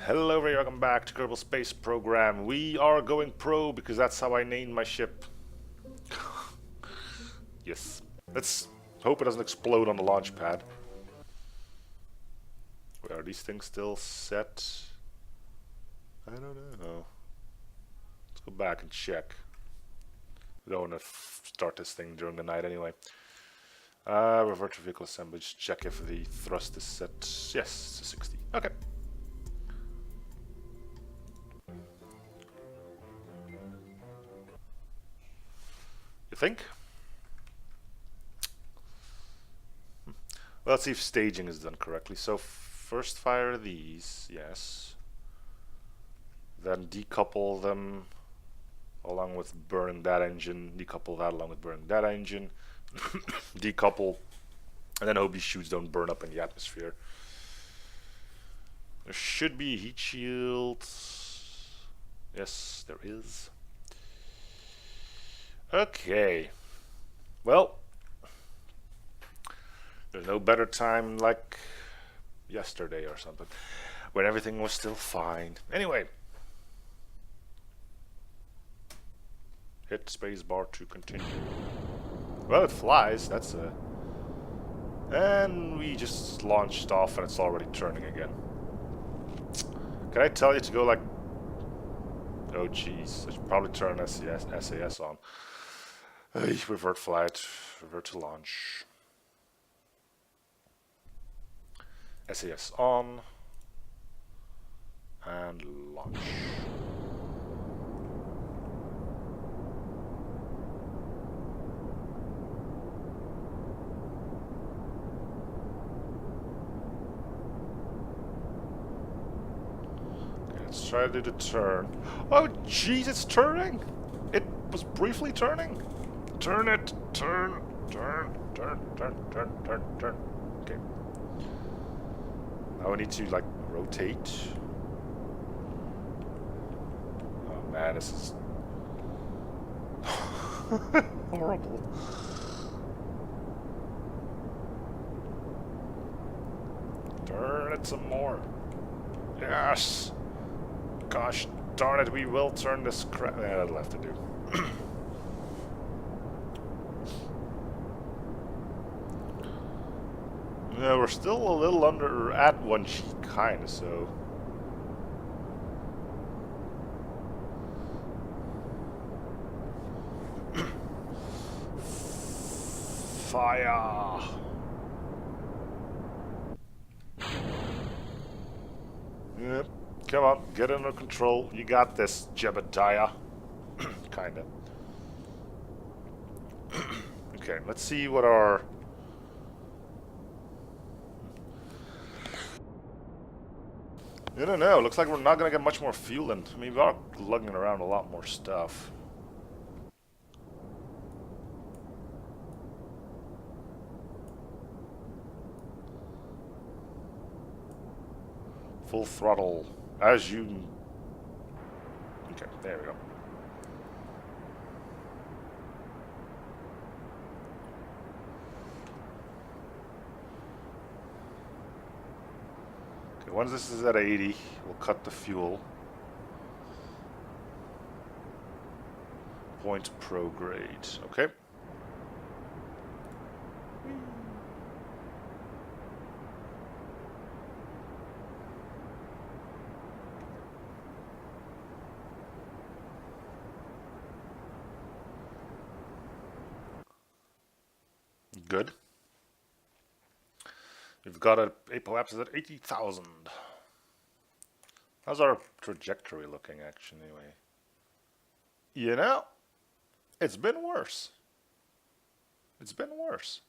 Hello everybody, welcome back to Kerbal Space Program. We are going pro because that's how I named my ship. Yes. Let's hope it doesn't explode on the launch pad. Wait, are these things still set? I don't know. Let's go back and check. We don't want to start this thing during the night anyway. Revert to vehicle assemblage. Check if the thrust is set. Yes, it's a 60. Okay. You think? Well, let's see if staging is done correctly. So first fire these, yes. Then decouple them along with burning that engine. Decouple that along with burning that engine. Decouple. And then hope these chutes don't burn up in the atmosphere. There should be a heat shield. Yes, there is. Okay. Well, there's no better time like yesterday or something, when everything was still fine. Anyway. Hit spacebar to continue. Well, it flies, that's a... And we just launched off and it's already turning again. Can I tell you to go like... Oh jeez, I should probably turn SAS on. Revert flight, revert to launch. SAS on. And launch. Let's try to do the turn. Oh jeez, it's turning! It was briefly turning. Turn it, turn. Okay. Now we need to like rotate. Oh man, this is horrible. Turn it some more. Yes! Gosh darn it, we will turn this crap. Yeah, that'll have to do. Yeah, we're still a little under at 1G, kinda, so. Fire! Yep. Come on, get under control. You got this, Jebediah. Kinda. Okay, let's see what our... I don't know, looks like we're not gonna get much more fuel in. I mean, we are lugging around a lot more stuff. Full throttle, as you... Okay, there we go. Okay, once this is at 80, we'll cut the fuel. Point prograde, okay. Good. We've got a apoapsis at 80,000. How's our trajectory looking, actually, anyway? You know, it's been worse. It's been worse.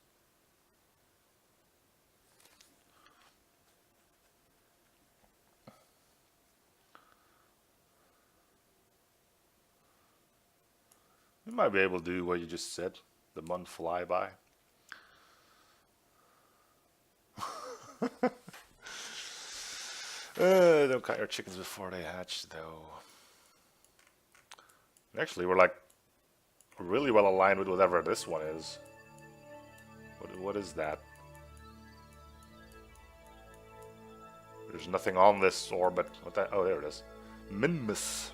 We might be able to do what you just said, the month flyby. Don't cut your chickens before they hatch, though. Actually, we're like really well aligned with whatever this one is. What is that? There's nothing on this orbit. What that? Oh, there it is. Minmus.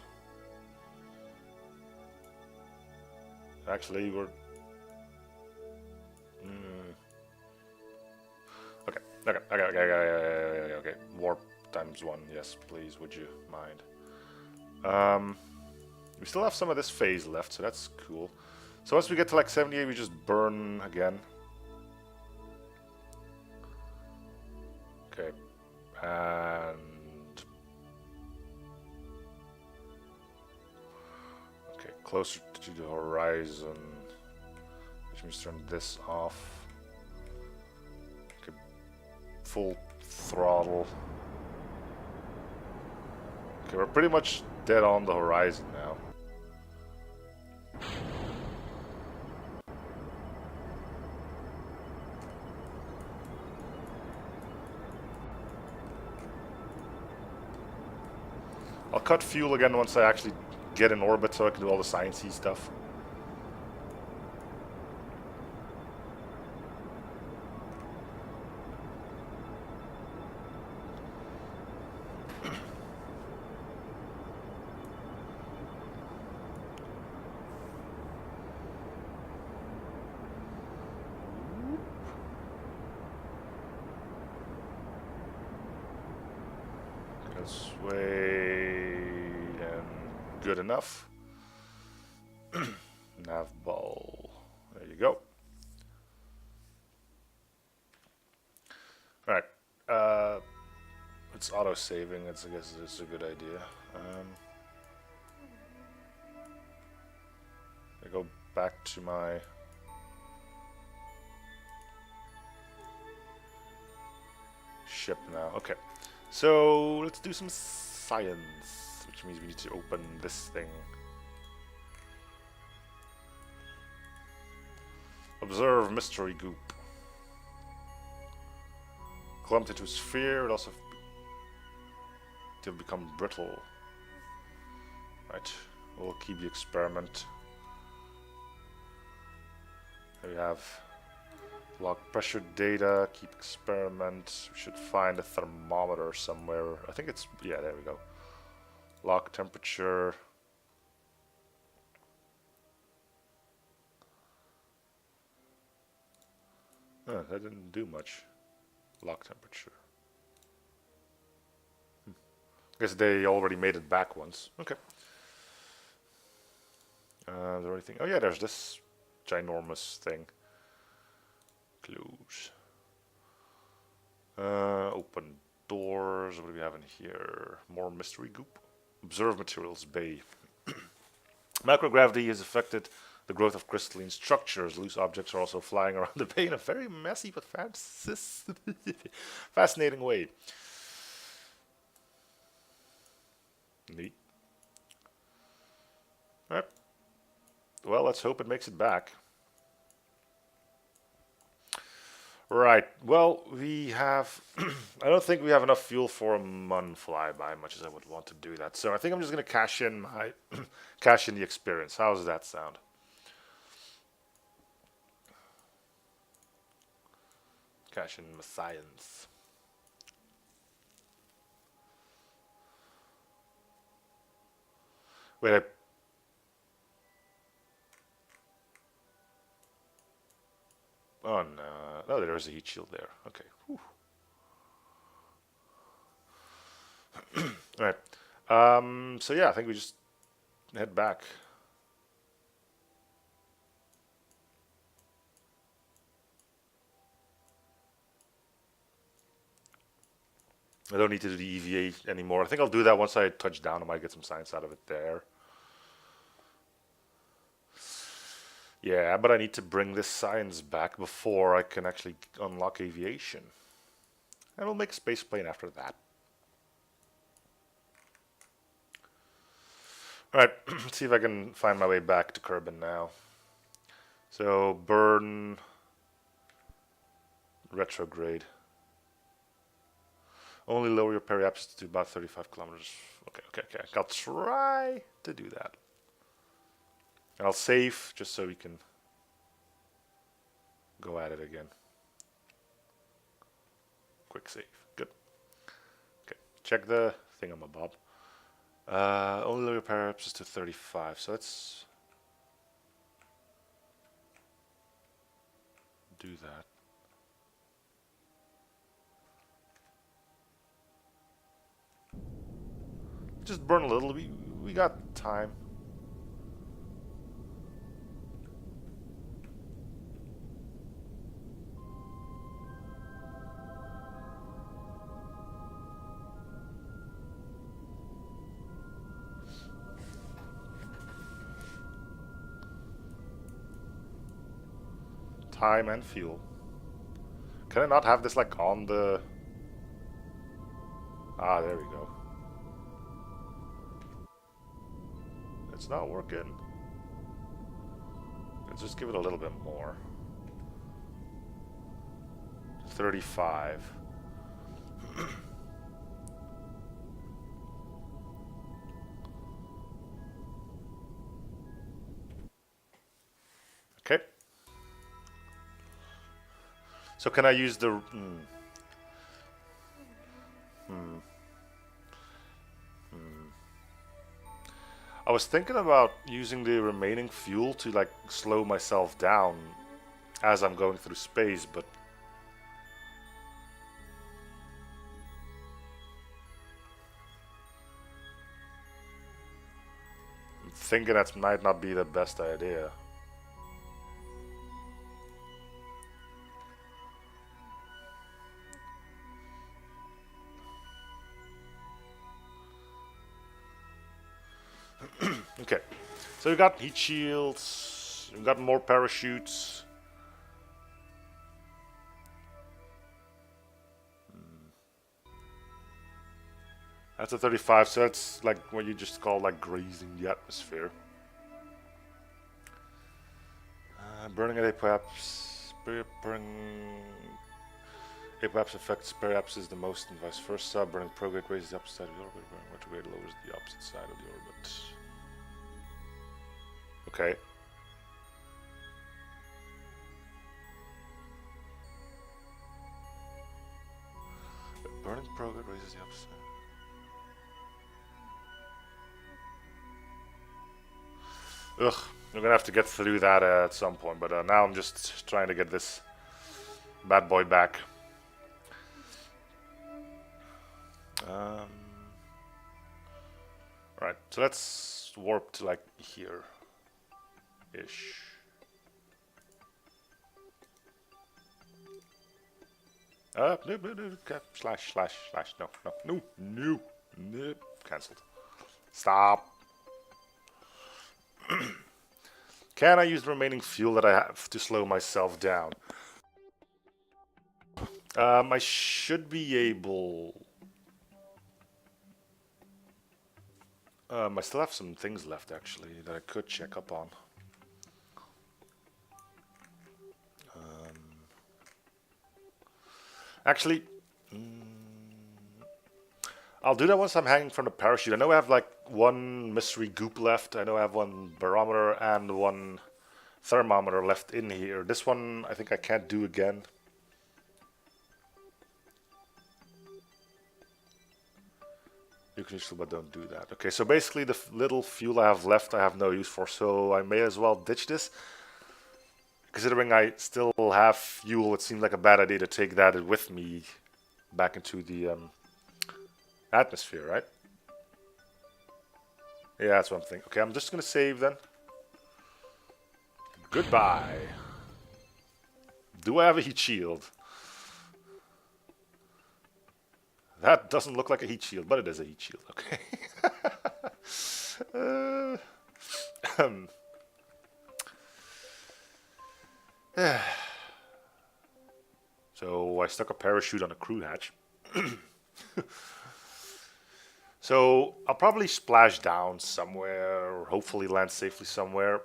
Actually, we're... Okay. Warp ×1. Yes, please, would you mind? We still have some of this phase left, so that's cool. So once we get to like 78, we just burn again. Okay. And... Okay, closer to the horizon. Which means turn this off. Okay. Full throttle. Okay, we're pretty much dead on the horizon now. I'll cut fuel again once I actually get in orbit so I can do all the sciencey stuff. This way, and good enough. Nav ball. There you go. Alright. It's auto-saving. I guess it's a good idea. I go back to my... ship now. Okay. So, let's do some science, which means we need to open this thing. Observe mystery goop. Clumped into a sphere, it also to become brittle. Right, we'll keep the experiment. Here we have log pressure data, keep experiment. We should find a thermometer somewhere. I think it's, yeah, there we go. Log temperature. Oh, that didn't do much. Log temperature. Guess they already made it back once. Okay. Is there anything? Oh yeah, there's this ginormous thing. Close. Open doors. What do we have in here? More mystery goop. Observe materials bay. Microgravity has affected the growth of crystalline structures. Loose objects are also flying around the bay in a very messy but fascinating way. Neat. Alright. Well, let's hope it makes it back. Right. Well, we have... I don't think we have enough fuel for a Mun flyby, much as I would want to do that. So I think I'm just going to cash in my... cash in the experience. How does that sound? Cash in my science. Wait, oh no. No, there is a heat shield there. Okay. Alright. So yeah, I think we just head back. I don't need to do the EVA anymore. I think I'll do that once I touch down. I might get some science out of it there. Yeah, but I need to bring this science back before I can actually unlock aviation. And we'll make a space plane after that. Alright, let's see if I can find my way back to Kerbal now. So, burn... retrograde. Only lower your periapsis to about 35 kilometers. Okay. I'll try to do that. And I'll save just so we can go at it again. Quick save. Good. Okay. check the thingamabob. Only repair ups is to 35, so let's do that. Just burn a little. We got time. Time and fuel. Can I not have this like on the... Ah, there we go. It's not working. Let's just give it a little bit more. 35. Okay. So can I use the... I was thinking about using the remaining fuel to like slow myself down as I'm going through space, but I'm thinking that might not be the best idea. Okay, so we got heat shields, we got more parachutes. That's a 35, so that's like what you just call like grazing the atmosphere. Burning at apoaps, apoaps affects periaps is the most and vice versa. Burning prograde raises the opposite side of the orbit, burning retrograde lowers the opposite side of the orbit. Okay. Burning prograde raises the opposite. Ugh, I'm gonna have to get through that at some point, but now I'm just trying to get this bad boy back. Right, so let's warp to like here ish. No, slash, no, cancelled. Stop. Can I use the remaining fuel that I have to slow myself down? I should be able... I still have some things left actually that I could check up on. Actually, I'll do that once I'm hanging from the parachute. I know I have like one mystery goop left. I know I have one barometer and one thermometer left in here. This one I think I can't do again. You can use, but don't do that. Okay, so basically the little fuel I have left I have no use for, so I may as well ditch this. Considering I still have fuel, it seems like a bad idea to take that with me back into the atmosphere, right? Yeah, that's what I'm thinking. Okay, I'm just gonna save then. Goodbye. Do I have a heat shield? That doesn't look like a heat shield, but it is a heat shield. Okay. So I stuck a parachute on a crew hatch. So I'll probably splash down somewhere, or hopefully land safely somewhere.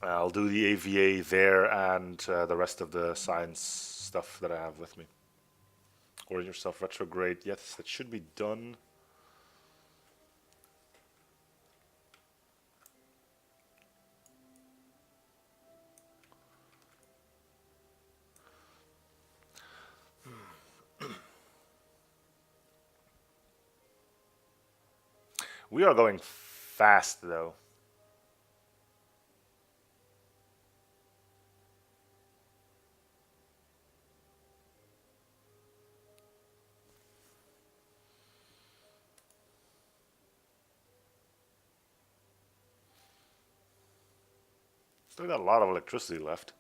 I'll do the AVA there and the rest of the science stuff that I have with me. Order yourself retrograde. Yes, that should be done. We are going fast, though. Still got a lot of electricity left.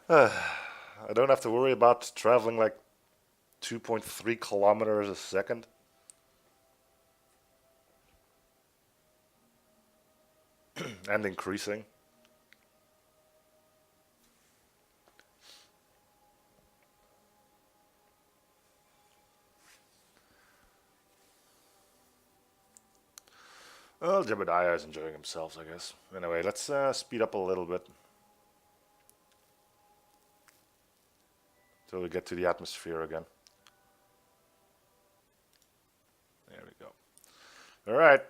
I don't have to worry about traveling like 2.3 kilometers a second. And increasing. Well, Jebediah is enjoying himself, I guess. Anyway, let's speed up a little bit. Till we get to the atmosphere again. There we go. Alright.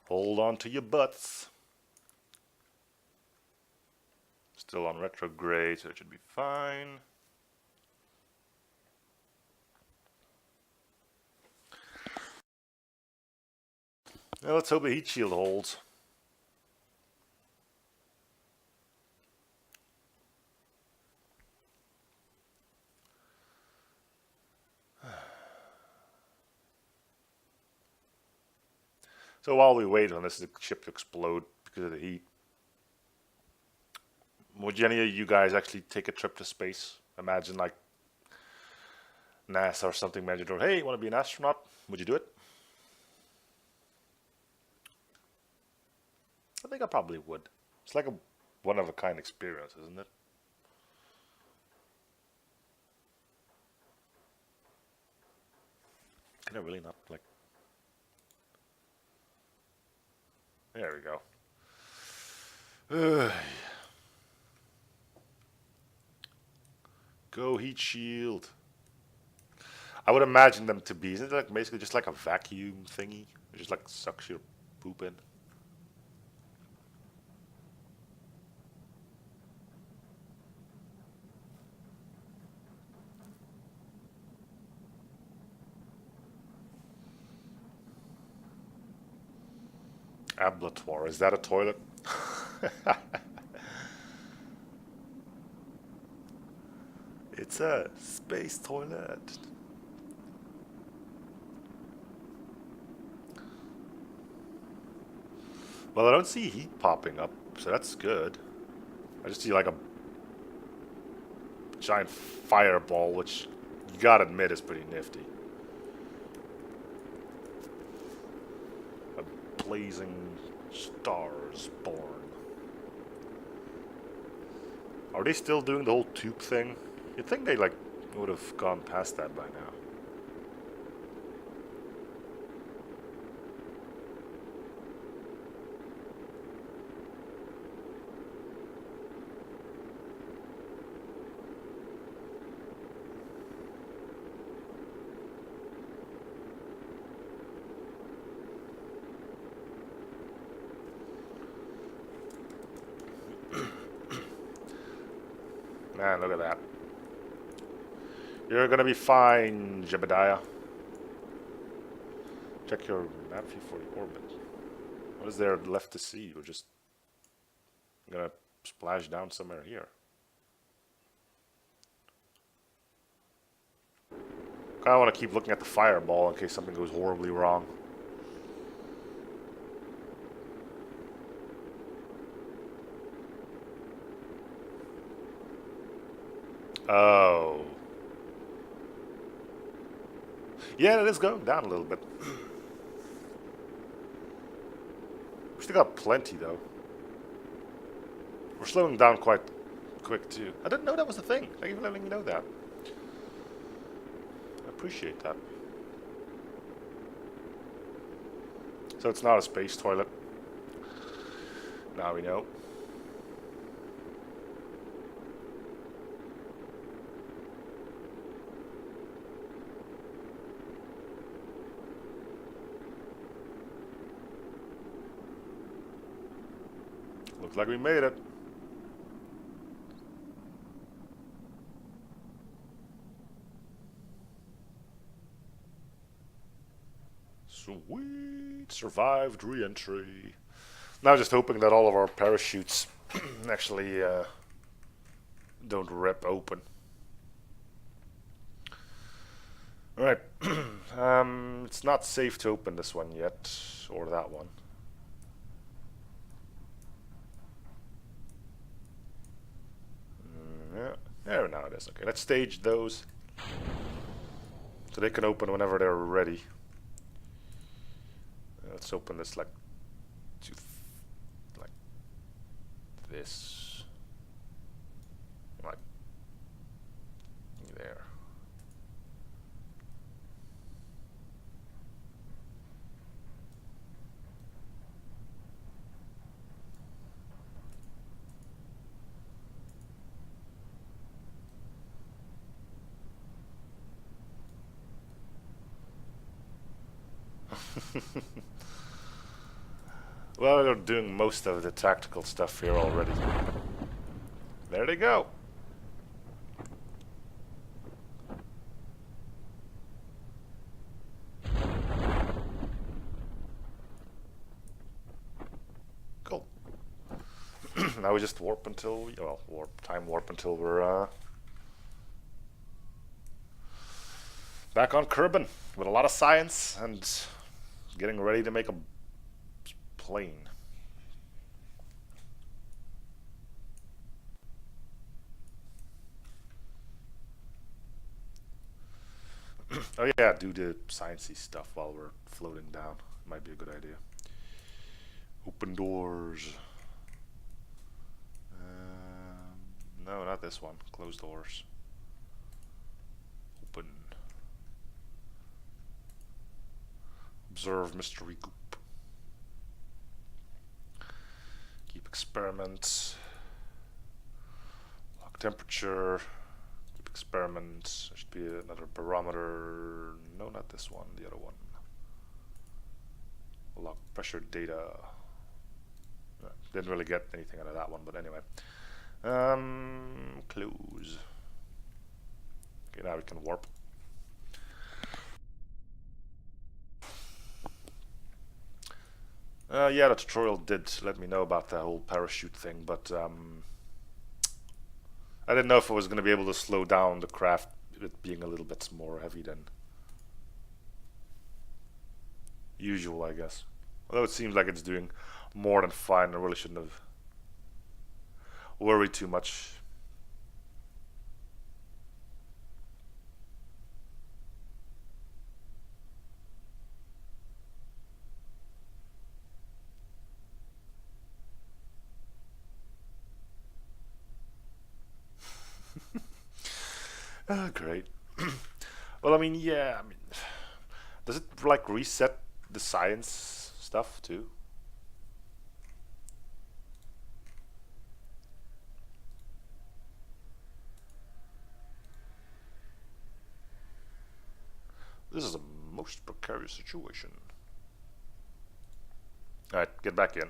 Hold on to your butts. Still on retrograde, so it should be fine. Now let's hope the heat shield holds. So while we wait on this ship to explode because of the heat, would any of you guys actually take a trip to space? Imagine like NASA or something made you hey, you want to be an astronaut? Would you do it? I think I probably would. It's like a one-of-a-kind experience, isn't it? Can I really not, like... There we go. Go heat shield. I would imagine them to be, isn't it like basically just like a vacuum thingy? It just like sucks your poop in. Abattoir, is that a toilet? It's a space toilet. Well, I don't see heat popping up, so that's good. I just see like a giant fireball, which you gotta admit is pretty nifty. A blazing stars born. Are they still doing the whole tube thing? You'd think they like would have gone past that by now. Man, look at that. You're gonna be fine, Jebediah. Check your map view for the orbit. What is there left to see? We're just gonna splash down somewhere here. Kinda wanna keep looking at the fireball in case something goes horribly wrong. Oh. Yeah, it is going down a little bit. We still got plenty, though. We're slowing down quite quick, too. I didn't know that was a thing. Thank you for letting me know that. I appreciate that. So it's not a space toilet. Now we know. Looks like we made it. Sweet. Survived re-entry. Now just hoping that all of our parachutes actually don't rip open. Alright. It's not safe to open this one yet. Or that one. Yeah. There, now it is. Okay, let's stage those. So they can open whenever they're ready. Let's open this like this. Like there. Well, they're doing most of the tactical stuff here already. There they go. Cool. Now we just warp until time warp until we're back on Kerbal with a lot of science and getting ready to make a plane. Oh yeah, do the sciencey stuff while we're floating down. Might be a good idea. Open doors. No, not this one. Close doors. Open. Observe mystery goop. Keep experiments. Lock temperature. Keep experiments. There should be another barometer. No, not this one. The other one. Lock pressure data. Didn't really get anything out of that one, but anyway. Close. Okay, now we can warp. Yeah, the tutorial did let me know about the whole parachute thing, but I didn't know if I was going to be able to slow down the craft, it being a little bit more heavy than usual, I guess. Although it seems like it's doing more than fine, I really shouldn't have worried too much. Great. Well, I mean, yeah, I mean, does it like reset the science stuff too? This is a most precarious situation. Alright, get back in.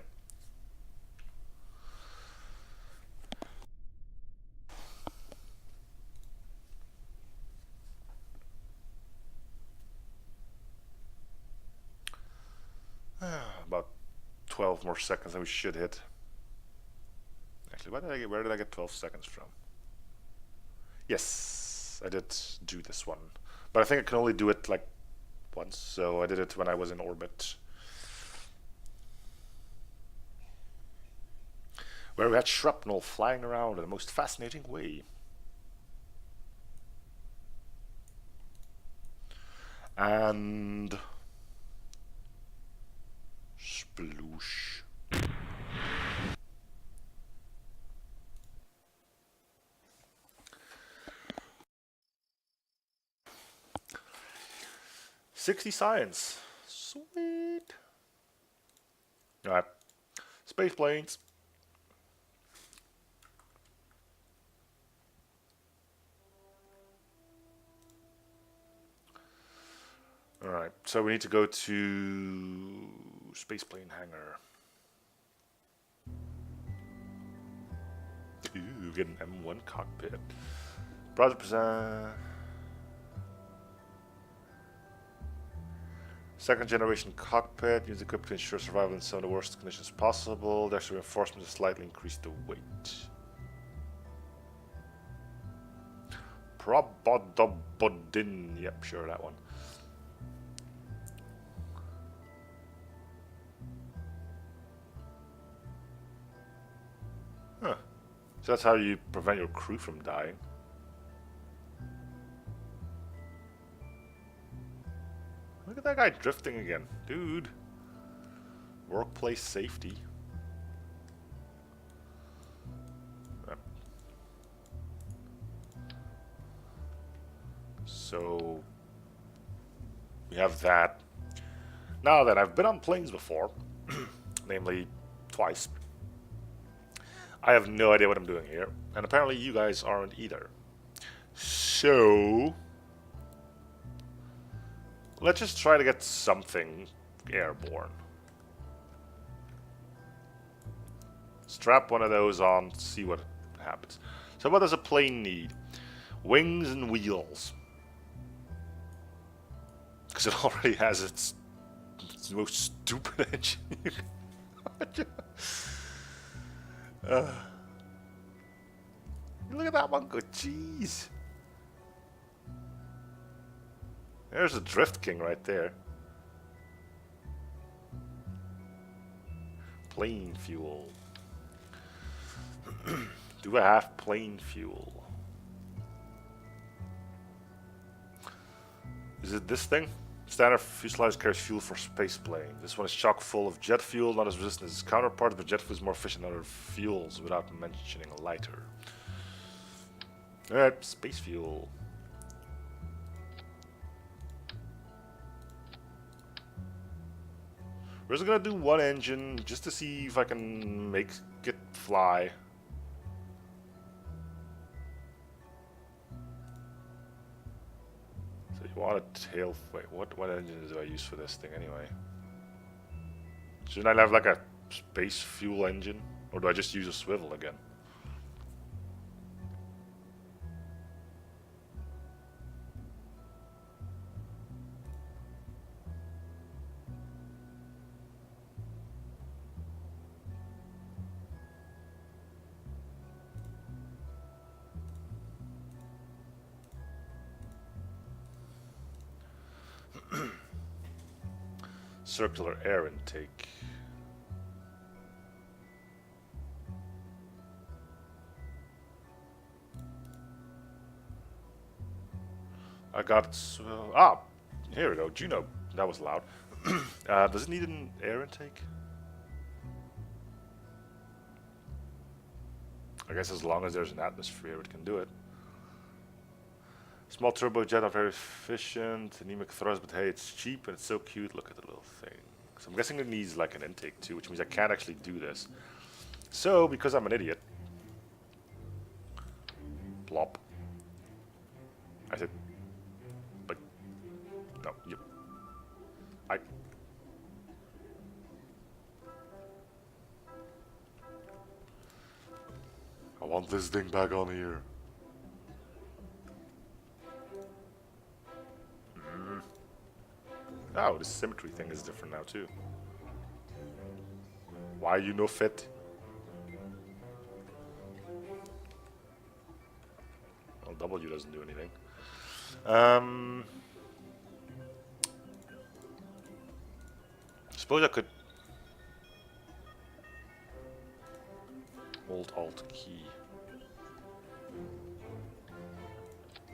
About 12 more seconds and we should hit. Actually, where did I get 12 seconds from? Yes, I did do this one. But I think I can only do it like once, so I did it when I was in orbit. Where we had shrapnel flying around in the most fascinating way. And sploosh. $60 science. Sweet. Alright. Space planes. Alright, so we need to go to spaceplane hangar. Ooh, get an M1 cockpit. Project present. Second generation cockpit. Use equipment to ensure survival in some of the worst conditions possible. The extra reinforcements to slightly increase the weight. Probodobodin. Yep, sure, that one. Huh. So that's how you prevent your crew from dying. Look at that guy drifting again. Dude. Workplace safety. So we have that. Now that I've been on planes before, namely twice, I have no idea what I'm doing here, and apparently you guys aren't either. So let's just try to get something airborne. Strap one of those on, see what happens. So what does a plane need? Wings and wheels. Because it already has its most stupid engine. Look at that one go, jeez. There's a Drift King right there. Plane fuel. Do I have plane fuel? Is it this thing? Standard fuselage carries fuel for space plane. This one is chock full of jet fuel, not as resistant as its counterpart, but jet fuel is more efficient than other fuels without mentioning lighter. Alright, space fuel. We're just gonna do one engine just to see if I can make it fly. So you want a tail? Wait, what engine do I use for this thing anyway? Shouldn't I have like a space fuel engine, or do I just use a swivel again? Circular air intake. I got here we go. Juno, that was loud. Does it need an air intake? I guess as long as there's an atmosphere, it can do it. Small turbojet are very efficient, anemic thrust, but hey, it's cheap and it's so cute. Look at the little thing. So I'm guessing it needs like an intake too, which means I can't actually do this. So, because I'm an idiot, plop. I said, but no, yep. I want this thing back on here. Oh, the symmetry thing is different now too. Why you no fit? Well, W doesn't do anything. Suppose I could hold Alt key.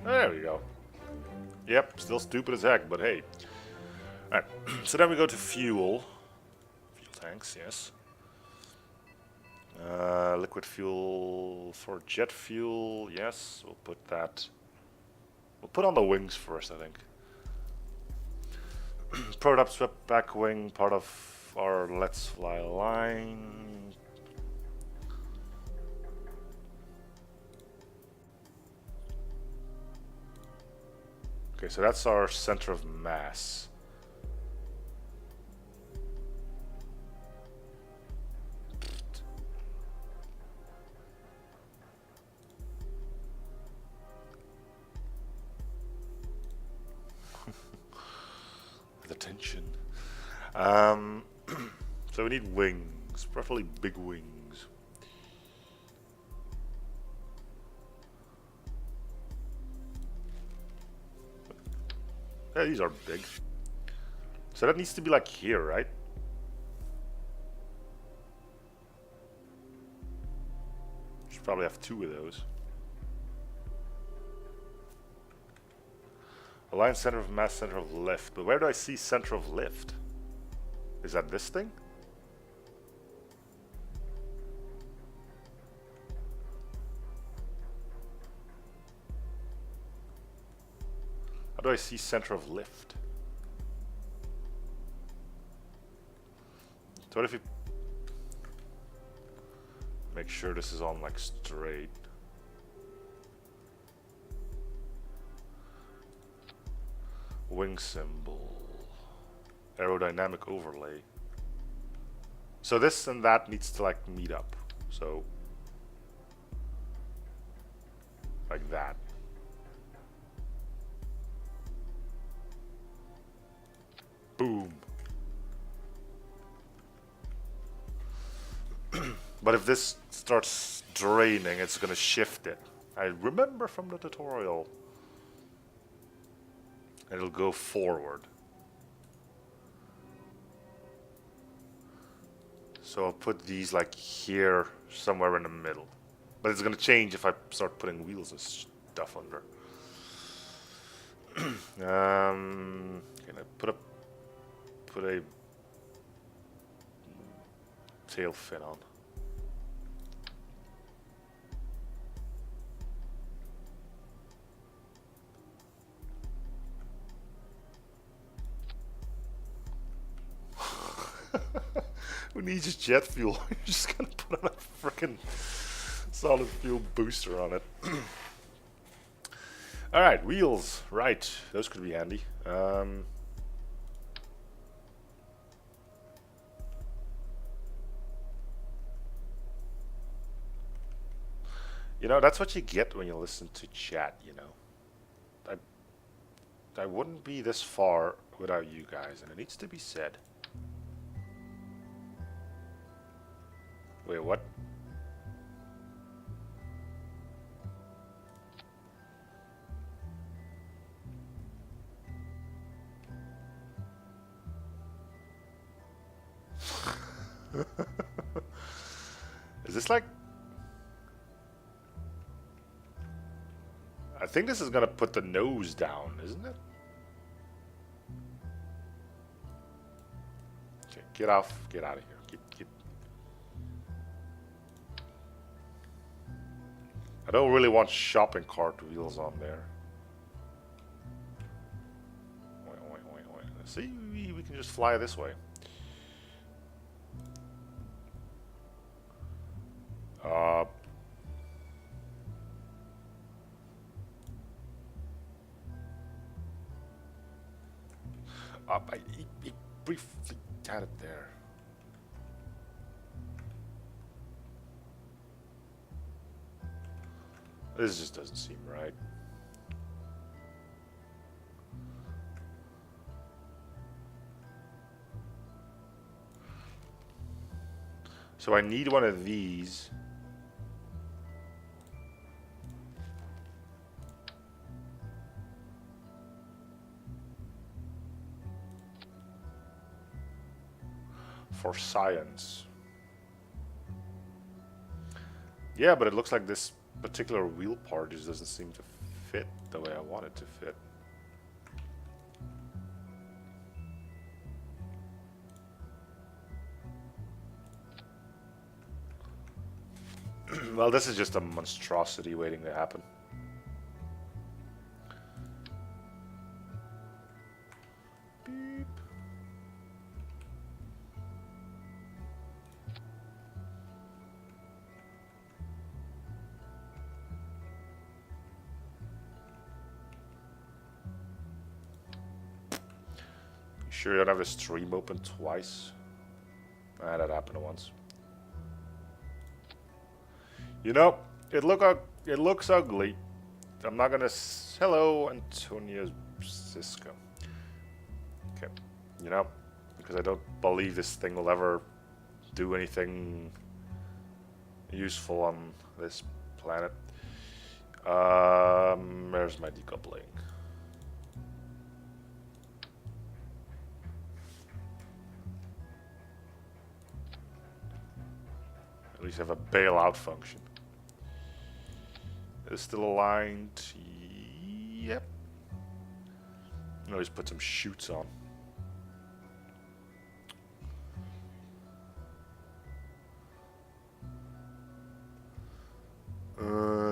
There we go. Yep, still stupid as heck, but hey. Alright, so then we go to fuel. Fuel tanks, yes. Liquid fuel for jet fuel, yes. We'll put that. We'll put on the wings first, I think. Prototype swept back wing, part of our Let's Fly line. Okay, so that's our center of mass. The attention. So we need wings, preferably big wings. Yeah, these are big. So that needs to be like here, right? Should probably have 2 of those. Align center of mass, center of lift. But where do I see center of lift? Is that this thing? How do I see center of lift? So what if you make sure this is on like straight? Wing symbol. Aerodynamic overlay. So this and that needs to like meet up. So like that. Boom. But if this starts draining, it's gonna shift it. I remember from the tutorial. It'll go forward. So I'll put these like here, somewhere in the middle. But it's gonna change if I start putting wheels and stuff under. Can I put a tail fin on? Who needs jet fuel? You're just gonna put on a freaking solid fuel booster on it. Alright, wheels. Right, those could be handy. You know, that's what you get when you listen to chat, you know. I wouldn't be this far without you guys, and it needs to be said. Wait, what? Is this like... I think this is gonna put the nose down, isn't it? Okay, get out of here. Get. I don't really want shopping cart wheels on there. Wait. See, we can just fly this way. I briefly had it there. This just doesn't seem right. So I need one of these. For science. Yeah, but it looks like this particular wheel part just doesn't seem to fit the way I want it to fit. Well, this is just a monstrosity waiting to happen. Beep. You sure you don't have the stream open twice? Ah, that happened once. You know, it looks ugly. I'm not gonna. Hello, Antonio Cisco. Okay. You know? Because I don't believe this thing will ever do anything useful on this planet. There's my decoupling. At least have a bailout function. Is still aligned? Yep. No, just put some chutes on.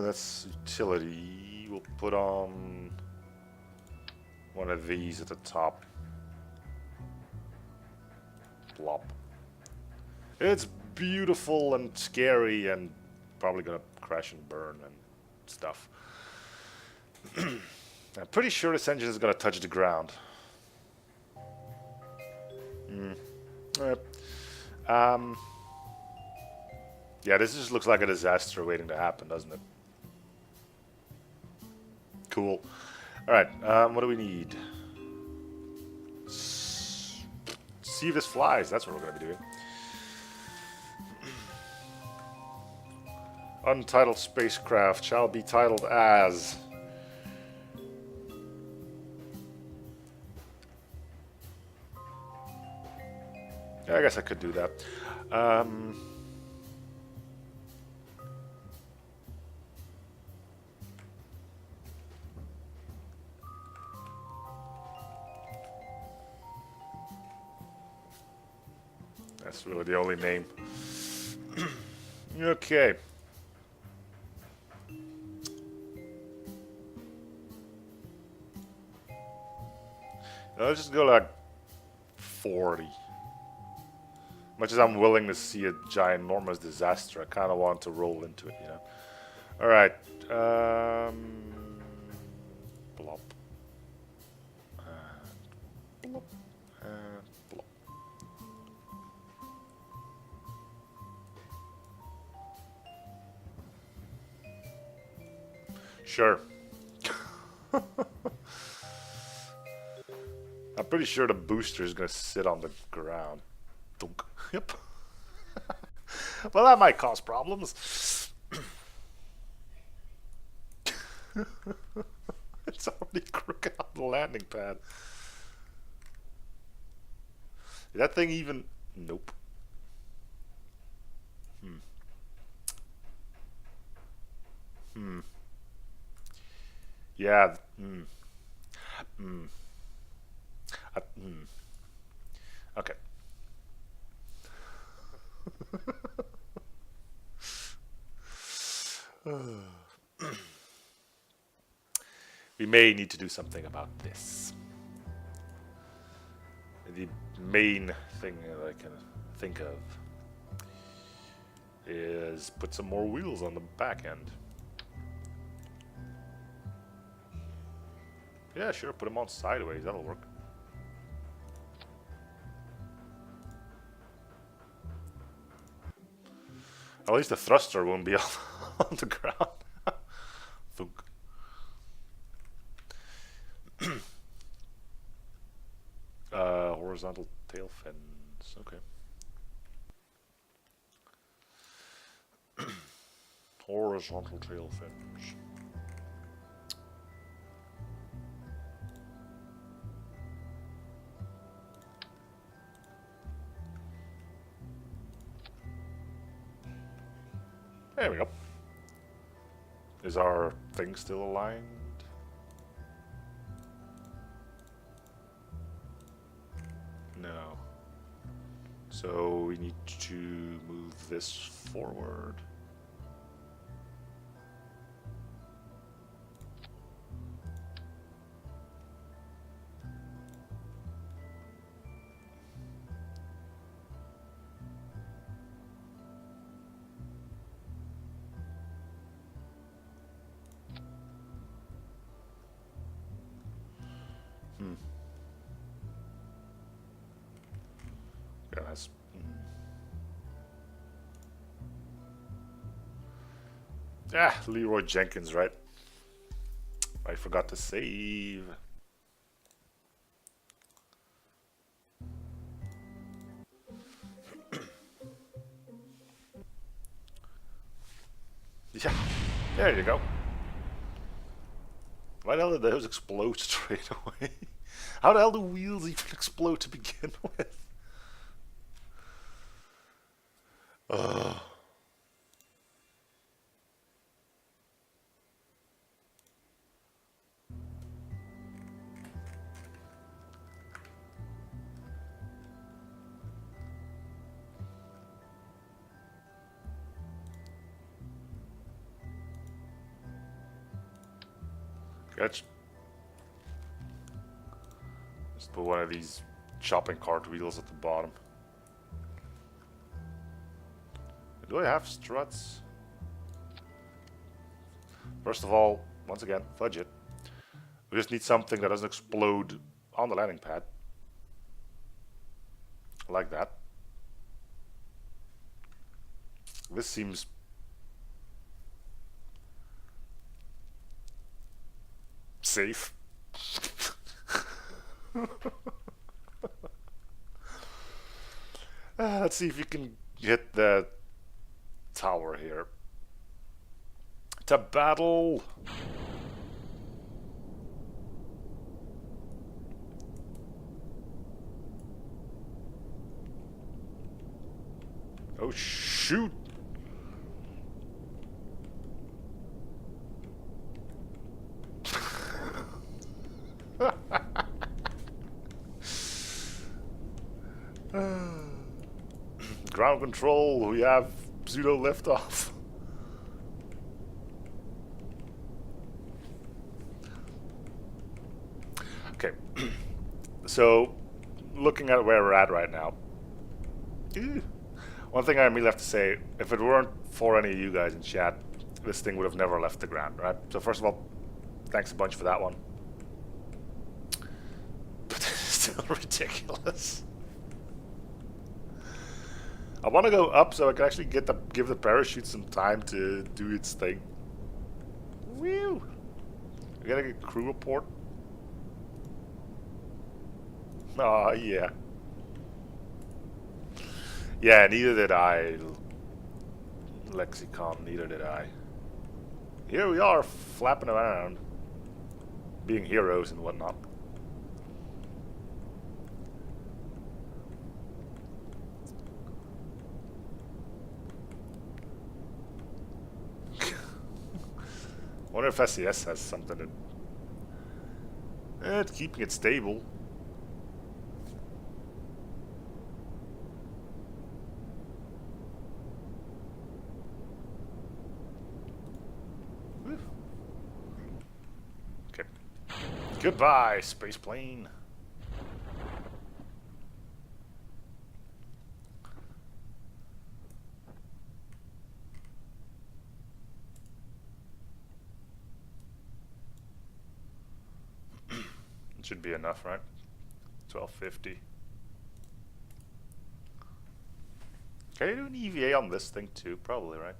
That's utility. We'll put on one of these at the top. Plop. It's beautiful and scary and probably gonna crash and burn and stuff. I'm pretty sure this engine is gonna touch the ground. Yeah, this just looks like a disaster waiting to happen, doesn't it? Cool. Alright, what do we need? See if this flies, that's what we're gonna be doing. Untitled spacecraft shall be titled as... Yeah, I guess I could do that. That's really the only name. Okay. Let's just go like 40. Much as I'm willing to see a giant, enormous disaster, I kind of want to roll into it, you know. All right. Plop. Plop. Plop. Sure. I'm pretty sure the booster is going to sit on the ground. Thunk. Yep. Well, that might cause problems. It's already crooked on the landing pad. Is that thing even... Nope. Yeah. Okay. We may need to do something about this. The main thing that I can think of is put some more wheels on the back end. Yeah, sure, put them on sideways, that'll work. At least the thruster won't be on the ground. Thunk. Horizontal tail fins, okay. Horizontal tail fins. There we go. Is our thing still aligned? No. So we need to move this forward. Yeah, that's... Ah, Leroy Jenkins, right? I forgot to save. There you go. Why the hell did those explode straight away? How the hell do wheels even explode to begin with? Ugh. Let's put one of these shopping cart wheels at the bottom. Do I have struts? First of all, once again, fudge it. We just need something that doesn't explode on the landing pad. Like that. This seems safe. Let's see if you can hit the tower here. To battle! Oh shoot! Ground control, we have pseudo liftoff. Okay, so looking at where we're at right now, one thing I immediately have to say, if it weren't for any of you guys in chat, this thing would have never left the ground, right? So first of all, thanks a bunch for that one. But it's still ridiculous. I want to go up so I can actually give the parachute some time to do its thing. Woo! We gotta get crew report. Oh yeah. Yeah, neither did I. Lexicon, neither did I. Here we are, flapping around, being heroes and whatnot. Wonder if SES has something to... It's keeping it stable. Okay. Goodbye, space plane. Should be enough, right? 1250. Can you do an EVA on this thing too? Probably, right?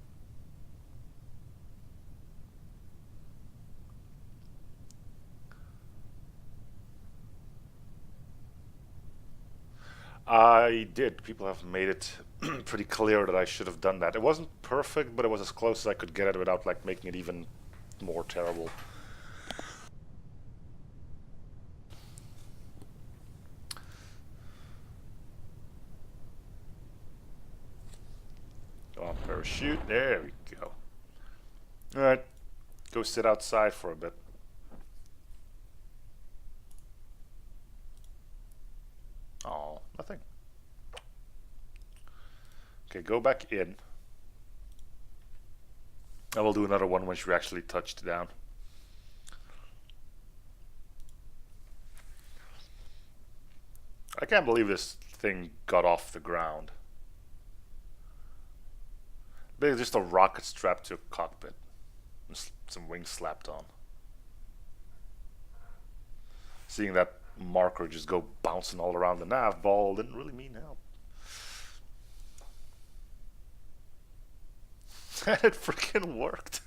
I did. People have made it pretty clear that I should have done that. It wasn't perfect, but it was as close as I could get it without like making it even more terrible. Parachute, there we go. Alright, go sit outside for a bit. Oh, nothing. Okay, go back in. And we'll do another one once we actually touched down. I can't believe this thing got off the ground. Basically just a rocket strapped to a cockpit. Some wings slapped on. Seeing that marker just go bouncing all around the nav ball didn't really mean help. And it freaking worked.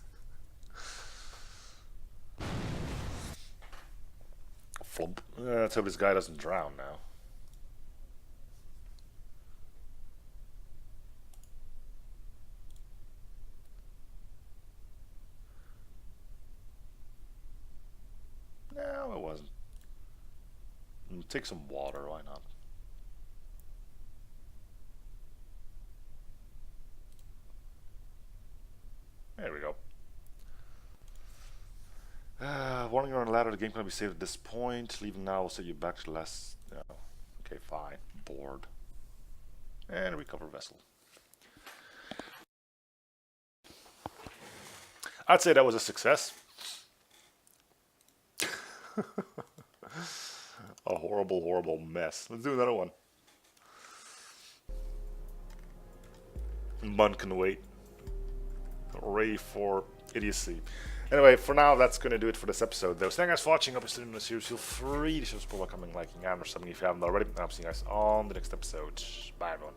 Flump. Let's hope this guy doesn't drown now. it wasn't. Take some water, why not? There we go. Warning you're on a ladder, the game can be saved at this point. Leaving now will set you back to the last... No. Okay, fine. Board. And recover vessel. I'd say that was a success. A horrible, horrible mess. Let's do another one. Bun can wait. Hooray for idiocy. Anyway, for now, that's going to do it for this episode, though. So thank you guys for watching. Hope you're still in the series. Feel free to show support by commenting, liking, and or something if you haven't already. And I'll see you guys on the next episode. Bye, everyone.